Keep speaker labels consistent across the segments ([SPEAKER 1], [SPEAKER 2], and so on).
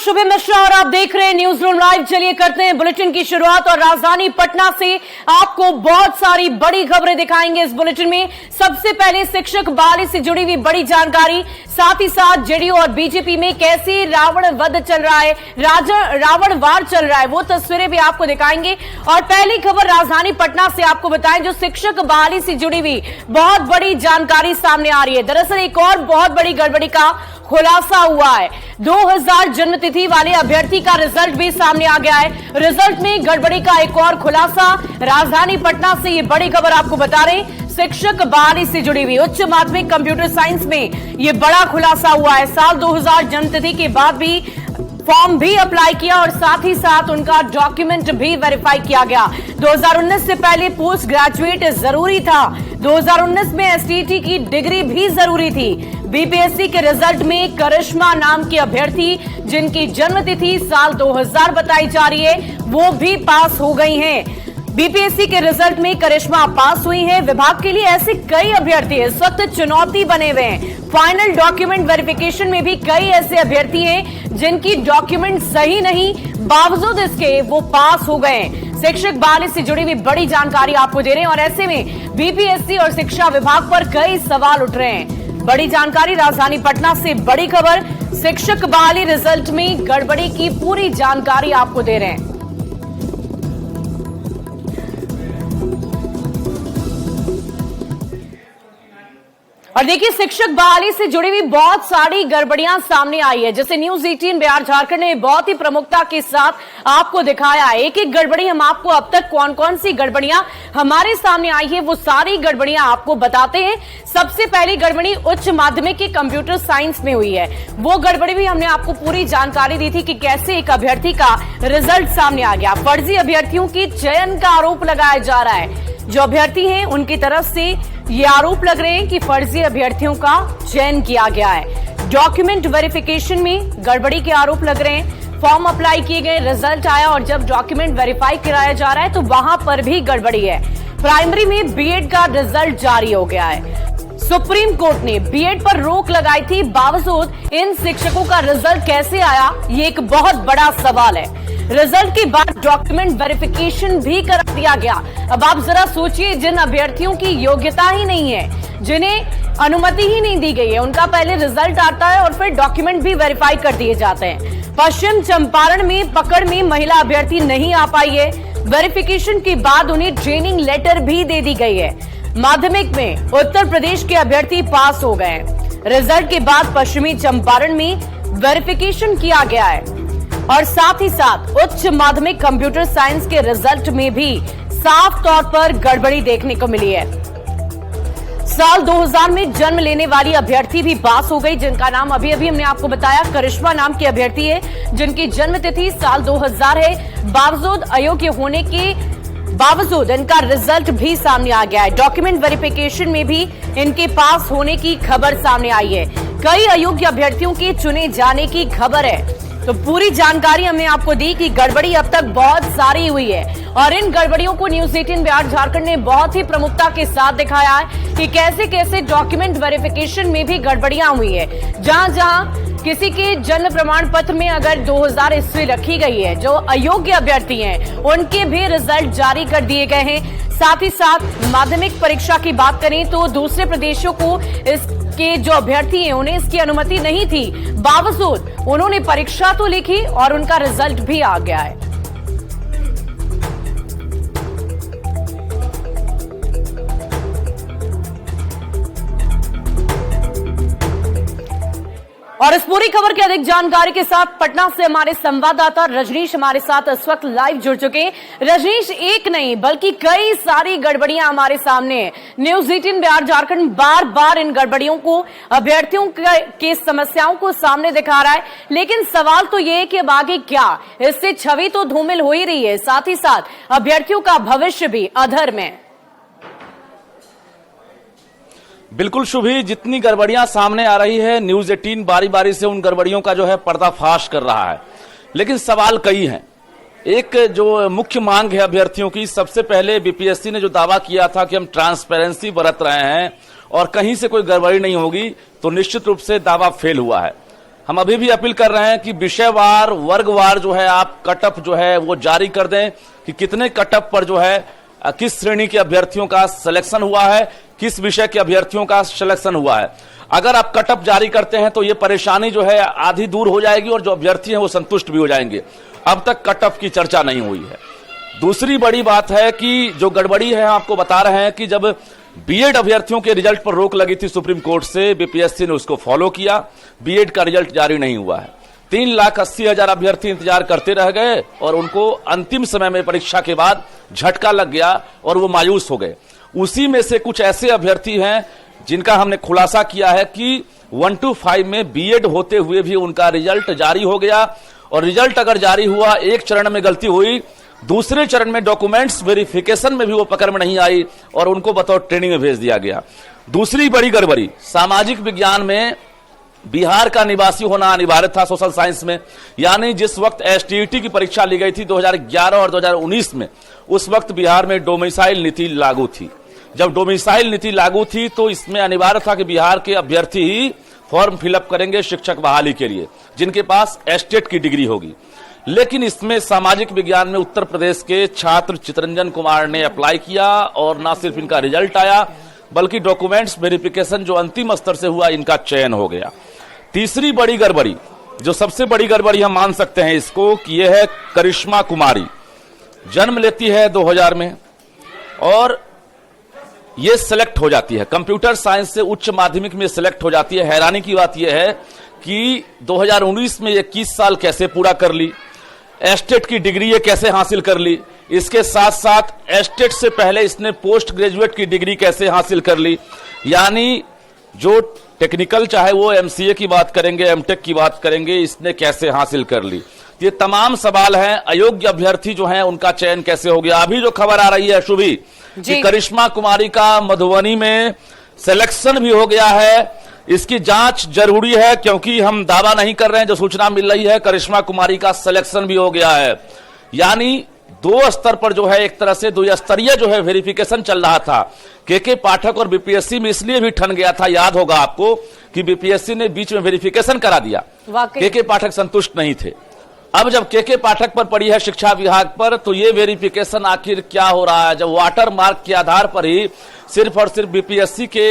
[SPEAKER 1] शुभम मिश्रा और आप देख रहे हैं न्यूज रूम लाइव। चलिए करते हैं बुलेटिन की शुरुआत और राजधानी पटना से आपको बहुत सारी बड़ी खबरें दिखाएंगे इस बुलेटिन में। सबसे पहले शिक्षक बहाली से जुड़ी हुई बड़ी जानकारी, साथ ही साथ जेडीयू और बीजेपी में कैसे रावण वध चल रहा है, रावण वार चल रहा है, वो तस्वीरें भी आपको दिखाएंगे। और पहली खबर राजधानी पटना से आपको बताएं, जो शिक्षक बहाली से जुड़ी हुई बहुत बड़ी जानकारी सामने आ रही है। दरअसल एक और बहुत बड़ी गड़बड़ी का खुलासा हुआ है। 2000 जन्मतिथि वाले अभ्यर्थी का रिजल्ट भी सामने आ गया है। रिजल्ट में गड़बड़ी का एक और खुलासा। राजधानी पटना से ये बड़ी खबर आपको बता रहे हैं। शिक्षक बहाली से जुड़ी हुई उच्च माध्यमिक कंप्यूटर साइंस में ये बड़ा खुलासा हुआ है। साल 2000 जन्मतिथि के बाद भी फॉर्म भी अप्लाई किया और साथ ही साथ उनका डॉक्यूमेंट भी वेरीफाई किया गया। 2019 से पहले पोस्ट ग्रेजुएट जरूरी था। 2019 में एसटीटी की डिग्री भी जरूरी थी। बीपीएससी के रिजल्ट में करिश्मा नाम की अभ्यर्थी, जिनकी जन्मतिथि साल 2000 बताई जा रही है, वो भी पास हो गई हैं। बीपीएससी के रिजल्ट में करिश्मा पास हुई हैं। विभाग के लिए ऐसे कई अभ्यर्थी इस वक्त चुनौती बने हुए हैं। फाइनल डॉक्यूमेंट वेरिफिकेशन में भी कई ऐसे अभ्यर्थी हैं जिनकी डॉक्यूमेंट सही नहीं, बावजूद इसके वो पास हो गए। शिक्षक बहाली से जुड़ी हुई बड़ी जानकारी आपको दे रहे हैं और ऐसे में बीपीएससी और शिक्षा विभाग पर कई सवाल उठ रहे हैं। बड़ी जानकारी राजधानी पटना से बड़ी खबर, शिक्षक बहाली रिजल्ट में गड़बड़ी की पूरी जानकारी आपको दे रहे हैं। और देखिए, शिक्षक बहाली से जुड़ी हुई बहुत सारी गड़बड़ियां सामने आई है, जैसे न्यूज 18 बिहार झारखंड ने बहुत ही प्रमुखता के साथ आपको दिखाया है। एक एक गड़बड़ी हम आपको अब तक कौन कौन सी गड़बड़ियां हमारे सामने आई है वो सारी गड़बड़ियां आपको बताते हैं। सबसे पहली गड़बड़ी उच्च माध्यमिक की कंप्यूटर साइंस में हुई है। वो गड़बड़ी भी हमने आपको पूरी जानकारी दी थी कि कैसे एक अभ्यर्थी का रिजल्ट सामने आ गया। फर्जी अभ्यर्थियों की चयन का आरोप लगाया जा रहा है। जो अभ्यर्थी हैं उनकी तरफ से ये आरोप लग रहे हैं कि फर्जी अभ्यर्थियों का चयन किया गया है। डॉक्यूमेंट वेरिफिकेशन में गड़बड़ी के आरोप लग रहे हैं। फॉर्म अप्लाई किए गए, रिजल्ट आया और जब डॉक्यूमेंट वेरीफाई कराया जा रहा है तो वहां पर भी गड़बड़ी है। प्राइमरी में बीएड का रिजल्ट जारी हो गया है। सुप्रीम कोर्ट ने बीएड पर रोक लगाई थी, बावजूद इन शिक्षकों का रिजल्ट कैसे आया, ये एक बहुत बड़ा सवाल है। रिजल्ट के बाद डॉक्यूमेंट वेरिफिकेशन भी करा दिया गया। अब आप जरा सोचिए, जिन अभ्यर्थियों की योग्यता ही नहीं है, जिन्हें अनुमति ही नहीं दी गई है, उनका पहले रिजल्ट आता है और फिर डॉक्यूमेंट भी वेरीफाई कर दिए जाते हैं। पश्चिम चंपारण में पकड़ में महिला अभ्यर्थी नहीं आ पाई है। वेरिफिकेशन के बाद उन्हें ट्रेनिंग लेटर भी दे दी गई है। माध्यमिक में उत्तर प्रदेश के अभ्यर्थी पास हो गए। रिजल्ट के बाद पश्चिमी चंपारण में वेरिफिकेशन किया गया है और साथ ही साथ उच्च माध्यमिक कंप्यूटर साइंस के रिजल्ट में भी साफ तौर पर गड़बड़ी देखने को मिली है। साल 2000 में जन्म लेने वाली अभ्यर्थी भी पास हो गई, जिनका नाम अभी अभी हमने आपको बताया, करिश्मा नाम की अभ्यर्थी है, जिनकी जन्म तिथि साल 2000 है। बावजूद अयोग्य होने के बावजूद इनका रिजल्ट भी सामने आ गया है। डॉक्यूमेंट वेरिफिकेशन में भी इनके पास होने की खबर सामने आई है। कई अयोग्य अभ्यर्थियों के चुने जाने की खबर है। तो पूरी जानकारी हमने आपको दी कि गड़बड़ी अब तक बहुत सारी हुई है और इन गड़बड़ियों को न्यूज 18 बिहार झारखंड ने बहुत ही प्रमुखता के साथ दिखाया है कि कैसे कैसे डॉक्यूमेंट वेरिफिकेशन में भी गड़बड़ियां हुई है। जहां जहां किसी के जन्म प्रमाण पत्र में अगर 2000 ईस्वी रखी गई है, जो अयोग्य अभ्यर्थी हैं उनके भी रिजल्ट जारी कर दिए गए हैं। साथ ही साथ माध्यमिक परीक्षा की बात करें तो दूसरे प्रदेशों को इसके जो अभ्यर्थी हैं उन्हें इसकी अनुमति नहीं थी, बावजूद उन्होंने परीक्षा तो लिखी और उनका रिजल्ट भी आ गया है। और इस पूरी खबर की अधिक जानकारी के साथ पटना से हमारे संवाददाता रजनीश हमारे साथ इस वक्त लाइव जुड़ चुके हैं। रजनीश, एक नहीं बल्कि कई सारी गड़बड़ियां हमारे सामने हैं। न्यूज 18 बिहार झारखंड बार बार इन गड़बड़ियों को, अभ्यर्थियों के समस्याओं को सामने दिखा रहा है, लेकिन सवाल तो ये है कि अब आगे क्या? इससे छवि तो धूमिल हो ही रही है, साथ ही साथ अभ्यर्थियों का भविष्य भी अधर में।
[SPEAKER 2] बिल्कुल शुभी, जितनी गड़बड़ियां सामने आ रही है, न्यूज 18 बारी बारी से उन गड़बड़ियों का जो है पर्दाफाश कर रहा है, लेकिन सवाल कई हैं। एक जो मुख्य मांग है अभ्यर्थियों की, सबसे पहले बीपीएससी ने जो दावा किया था कि हम ट्रांसपेरेंसी बरत रहे हैं और कहीं से कोई गड़बड़ी नहीं होगी, तो निश्चित रूप से दावा फेल हुआ है। हम अभी भी अपील कर रहे हैं कि विषयवार वर्गवार जो है आप कटअप जो है वो जारी कर दें कि कितने कटअप पर जो है किस श्रेणी के अभ्यर्थियों का सिलेक्शन हुआ है, किस विषय के अभ्यर्थियों का सिलेक्शन हुआ है। अगर आप कटअप जारी करते हैं तो ये परेशानी जो है आधी दूर हो जाएगी और जो अभ्यर्थी हैं वो संतुष्ट भी हो जाएंगे। अब तक कटअप की चर्चा नहीं हुई है। दूसरी बड़ी बात है कि जो गड़बड़ी है आपको बता रहे हैं कि जब बीएड अभ्यर्थियों के रिजल्ट पर रोक लगी थी सुप्रीम कोर्ट से, बीपीएससी ने उसको फॉलो किया, बीएड का रिजल्ट जारी नहीं हुआ है। 3,80,000 अभ्यर्थी इंतजार करते रह गए और उनको अंतिम समय में परीक्षा के बाद झटका लग गया और वो मायूस हो गए। उसी में से कुछ ऐसे अभ्यर्थी हैं जिनका हमने खुलासा किया है कि 1 to 5 में बीएड होते हुए भी उनका रिजल्ट जारी हो गया, और रिजल्ट अगर जारी हुआ, एक चरण में गलती हुई, दूसरे चरण में डॉक्यूमेंट्स वेरिफिकेशन में भी वो पकड़ में नहीं आई और उनको बतौर ट्रेनिंग में भेज दिया गया। दूसरी बड़ी गड़बड़ी, सामाजिक विज्ञान में बिहार का निवासी होना अनिवार्य था सोशल साइंस में, यानी जिस वक्त एसटीईटी की परीक्षा ली गई थी 2011 और 2019 में, उस वक्त बिहार में डोमिसाइल नीति लागू थी। जब डोमिसाइल नीति लागू थी तो इसमें अनिवार्य था कि बिहार के अभ्यर्थी ही फॉर्म फिलअप करेंगे शिक्षक बहाली के लिए जिनके पास एस्टेट की डिग्री होगी। लेकिन इसमें सामाजिक विज्ञान में उत्तर प्रदेश के छात्र चितरंजन कुमार ने अप्लाई किया और ना सिर्फ इनका रिजल्ट आया बल्कि डॉक्यूमेंट्स वेरिफिकेशन जो अंतिम स्तर से हुआ इनका चयन हो गया। तीसरी बड़ी गड़बड़ी, जो सबसे बड़ी गड़बड़ी हम मान सकते हैं इसको, कि यह है करिश्मा कुमारी। जन्म लेती है 2000 में और ये सिलेक्ट हो जाती है कंप्यूटर साइंस से उच्च माध्यमिक में सिलेक्ट हो जाती है। हैरानी की बात यह है कि 2019 में 21 साल कैसे पूरा कर ली, एस्टेट की डिग्री ये कैसे हासिल कर ली, इसके साथ साथ एस्टेट से पहले इसने पोस्ट ग्रेजुएट की डिग्री कैसे हासिल कर ली, यानी जो टेक्निकल चाहे वो एमसीए की बात करेंगे, एमटेक की बात करेंगे, इसने कैसे हासिल कर ली। ये तमाम सवाल हैं। अयोग्य अभ्यर्थी जो हैं उनका चयन कैसे हो गया। अभी जो खबर आ रही है शुभी कि करिश्मा कुमारी का मधुबनी में सिलेक्शन भी हो गया है, इसकी जांच जरूरी है क्योंकि हम दावा नहीं कर रहे हैं, जो सूचना मिल रही है करिश्मा कुमारी का सिलेक्शन भी हो गया है। यानी दो स्तर पर जो है एक तरह से दो स्तरीय जो है वेरिफिकेशन चल रहा था। के पाठक और बीपीएससी में इसलिए भी ठन गया था, याद होगा आपको, कि बीपीएससी ने बीच में वेरिफिकेशन करा दिया, के पाठक संतुष्ट नहीं थे। अब जब के पाठक पर पड़ी है शिक्षा विभाग पर, तो ये वेरिफिकेशन आखिर क्या हो रहा है। जब वाटर मार्क के आधार पर ही सिर्फ और सिर्फ बीपीएससी के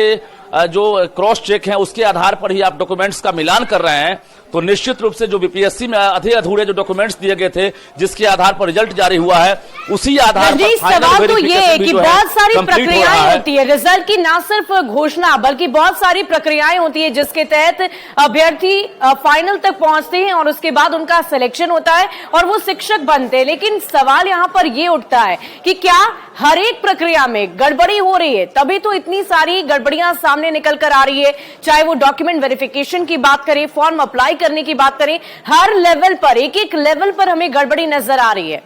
[SPEAKER 2] जो क्रॉस चेक हैं उसके आधार पर ही आप डॉक्यूमेंट्स का मिलान कर रहे हैं, तो निश्चित रूप से जो बीपीएससी में आधे अधूरे जो डॉक्यूमेंट्स दिए गए थे जिसके आधार पर रिजल्ट जारी हुआ है, उसी आधार पर
[SPEAKER 1] सवाल तो ये है कि बहुत सारी प्रक्रियाएं होती है रिजल्ट की, ना सिर्फ घोषणा बल्कि बहुत सारी प्रक्रियाएं होती है जिसके तहत अभ्यर्थी फाइनल तक पहुंचते हैं और उसके बाद उनका सिलेक्शन होता है और वो शिक्षक बनते हैं। लेकिन सवाल यहां पर ये उठता है कि क्या हर एक प्रक्रिया में गड़बड़ी हो रही है, तभी तो इतनी सारी गड़बड़ियां सामने निकल कर आ रही है। चाहे वो डॉक्यूमेंट वेरिफिकेशन की बात करें, फॉर्म अप्लाई करने की बात करें, हर लेवल पर एक एक लेवल पर हमें गड़बड़ी नजर आ रही है।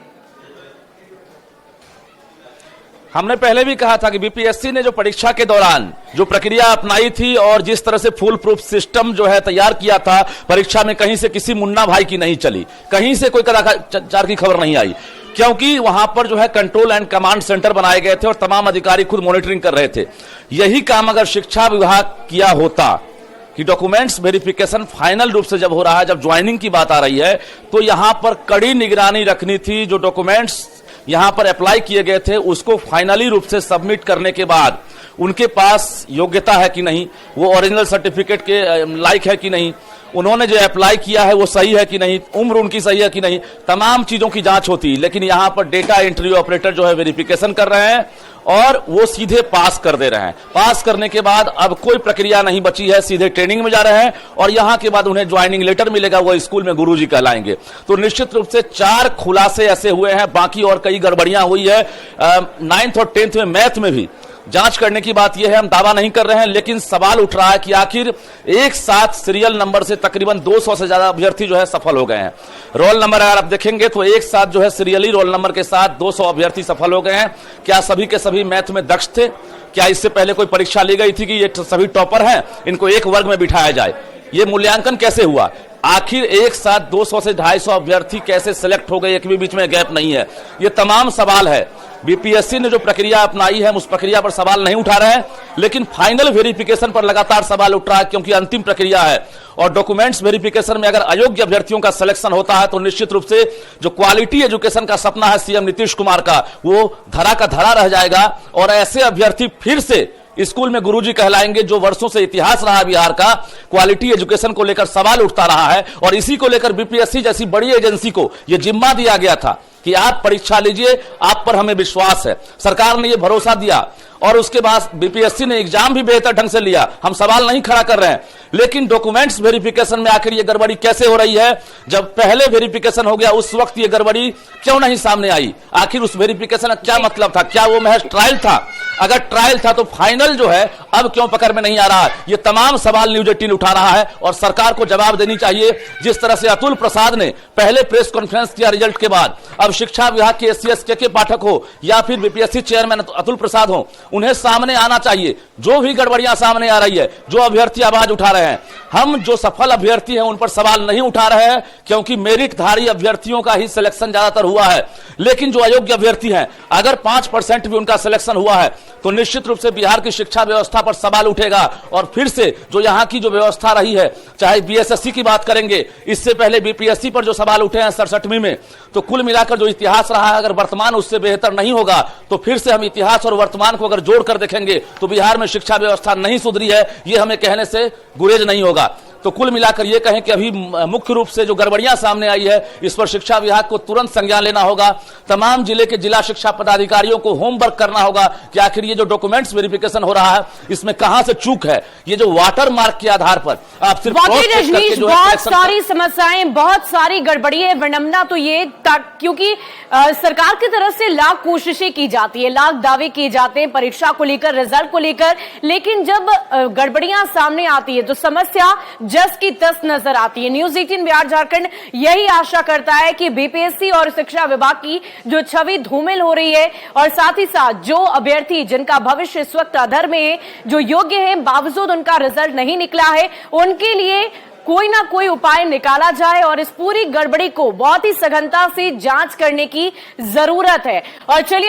[SPEAKER 2] हमने पहले भी कहा था कि बीपीएससी ने जो परीक्षा के दौरान जो प्रक्रिया अपनाई थी और जिस तरह से फुल प्रूफ सिस्टम जो है तैयार किया था, परीक्षा में कहीं से किसी मुन्ना भाई की नहीं चली, कहीं से कोई कदाचार की खबर नहीं आई, क्योंकि वहां पर जो है कंट्रोल एंड कमांड सेंटर बनाए गए थे और तमाम अधिकारी खुद मॉनिटरिंग कर रहे थे। यही काम अगर शिक्षा विभाग किया होता कि डॉक्यूमेंट्स वेरिफिकेशन फाइनल रूप से जब हो रहा है, जब ज्वाइनिंग की बात आ रही है, तो यहां पर कड़ी निगरानी रखनी थी। जो डॉक्यूमेंट्स यहां पर अप्लाई किए गए थे उसको फाइनली रूप से सबमिट करने के बाद उनके पास योग्यता है कि नहीं, वो ओरिजिनल सर्टिफिकेट के लायक है कि नहीं, उन्होंने जो अप्लाई किया है वो सही है कि नहीं, उम्र उनकी सही है कि नहीं, तमाम चीजों की जांच होती। लेकिन यहां पर डेटा एंट्री ऑपरेटर जो है वेरिफिकेशन कर रहे हैं और वो सीधे पास कर दे रहे हैं। पास करने के बाद अब कोई प्रक्रिया नहीं बची है, सीधे ट्रेनिंग में जा रहे हैं और यहां के बाद उन्हें ज्वाइनिंग लेटर मिलेगा, वो स्कूल में गुरुजी कहलाएंगे। तो निश्चित रूप से 4 खुलासे ऐसे हुए हैं, बाकी और कई गड़बड़ियां हुई है। 9th और 10th में मैथ में भी जांच करने की बात यह है, हम दावा नहीं कर रहे हैं, लेकिन सवाल उठ रहा है कि आखिर एक साथ सीरियल नंबर से तकरीबन 200 से ज्यादा अभ्यर्थी जो है सफल हो गए हैं। रोल नंबर अगर आप देखेंगे तो एक साथ जो है सीरियली रोल नंबर के साथ 200 अभ्यर्थी सफल हो गए हैं। क्या सभी के सभी मैथ में दक्ष थे? क्या इससे पहले कोई परीक्षा ली गई थी कि ये सभी टॉपर हैं, इनको एक वर्ग में बिठाया जाए? ये मूल्यांकन कैसे हुआ? आखिर एक साथ 200 से 250 अभ्यर्थी कैसे सिलेक्ट हो गए, एक भी बीच में गैप नहीं है? ये तमाम सवाल है। बीपीएससी ने जो प्रक्रिया अपनाई है हम उस प्रक्रिया पर सवाल नहीं उठा रहे हैं, लेकिन फाइनल वेरिफिकेशन पर लगातार सवाल उठ रहा है, क्योंकि अंतिम प्रक्रिया है और डॉक्यूमेंट्स वेरिफिकेशन में अगर अयोग्य अभ्यर्थियों का सिलेक्शन होता है तो निश्चित रूप से जो क्वालिटी एजुकेशन का सपना है सीएम नीतीश कुमार का, वो धरा का धरा रह जाएगा और ऐसे अभ्यर्थी फिर से स्कूल में गुरुजी कहलाएंगे। जो वर्षों से इतिहास रहा बिहार का, क्वालिटी एजुकेशन को लेकर सवाल उठता रहा है और इसी को लेकर बीपीएससी जैसी बड़ी एजेंसी को यह जिम्मा दिया गया था कि आप परीक्षा लीजिए, आप पर हमें विश्वास है। सरकार ने यह भरोसा दिया और उसके बाद बीपीएससी ने एग्जाम भी बेहतर ढंग से लिया, हम सवाल नहीं खड़ा कर रहे हैं, लेकिन डॉक्यूमेंट्स वेरिफिकेशन में आखिर ये गड़बड़ी कैसे हो रही है? जब पहले वेरिफिकेशन हो गया उस वक्त ये गड़बड़ी क्यों नहीं सामने आई? आखिर उस वेरिफिकेशन का क्या मतलब था? क्या वो महज ट्रायल था? अगर ट्रायल था तो फाइनल जो है अब क्यों पकड़ में नहीं आ रहा? ये तमाम सवाल न्यूज 18 उठा रहा है और सरकार को जवाब देनी चाहिए। जिस तरह से अतुल प्रसाद ने पहले प्रेस कॉन्फ्रेंस किया रिजल्ट के बाद, अब शिक्षा विभाग के एससीएस के पाठक हो या फिर बीपीएससी चेयरमैन अतुल प्रसाद हो, उन्हें सामने आना चाहिए। जो भी गड़बड़ियां सामने आ रही है, जो अभ्यर्थी आवाज उठा रहे हैं, हम जो सफल अभ्यर्थी हैं उन पर सवाल नहीं उठा रहे हैं, क्योंकि मेरिटधारी अभ्यर्थियों का ही सिलेक्शन ज्यादातर हुआ है। लेकिन जो अयोग्य अभ्यर्थी हैं, अगर 5% भी उनका सिलेक्शन हुआ है तो निश्चित रूप से बिहार की शिक्षा व्यवस्था पर सवाल उठेगा और फिर से जो यहां की जो व्यवस्था रही है, चाहे बीएसएससी की बात करेंगे, इससे पहले बीपीएससी पर जो सवाल उठे हैं 67वीं में, तो कुल मिलाकर जो इतिहास रहा है, अगर वर्तमान उससे बेहतर नहीं होगा तो फिर से हम इतिहास और वर्तमान को अगर जोड़कर देखेंगे तो बिहार में शिक्षा व्यवस्था नहीं सुधरी है, ये हमें कहने से गुरेज नहीं होगा। तो कुल मिलाकर ये कहें कि अभी मुख्य रूप से जो गड़बड़ियां सामने आई है इस पर शिक्षा विभाग को तुरंत संज्ञान लेना होगा। तमाम जिले के जिला शिक्षा पदाधिकारियों को होमवर्क करना होगा कि आखिर ये जो डॉक्यूमेंट्स वेरिफिकेशन हो रहा है इसमें कहां से चूक है। ये जो वाटर मार्क के आधार पर आप सिर्फ
[SPEAKER 1] रजनीश, बहुत सारी समस्याएं, बहुत सारी गड़बड़ी है। विडंबना तो ये क्योंकि सरकार की तरफ से लाख कोशिशें की जाती है, लाख दावे किए जाते हैं परीक्षा को लेकर, रिजल्ट को लेकर, लेकिन जब गड़बड़ियां सामने आती है तो समस्या जस की तस नजर आती है। न्यूज 18 बिहार झारखंड यही आशा करता है कि बीपीएससी और शिक्षा विभाग की जो छवि धूमिल हो रही है और साथ ही साथ जो अभ्यर्थी जिनका भविष्य इस वक्त अधर में है, जो योग्य है बावजूद उनका रिजल्ट नहीं निकला है, उनके लिए कोई ना कोई उपाय निकाला जाए और इस पूरी गड़बड़ी को बहुत ही सघनता से जांच करने की जरूरत है। और चलिए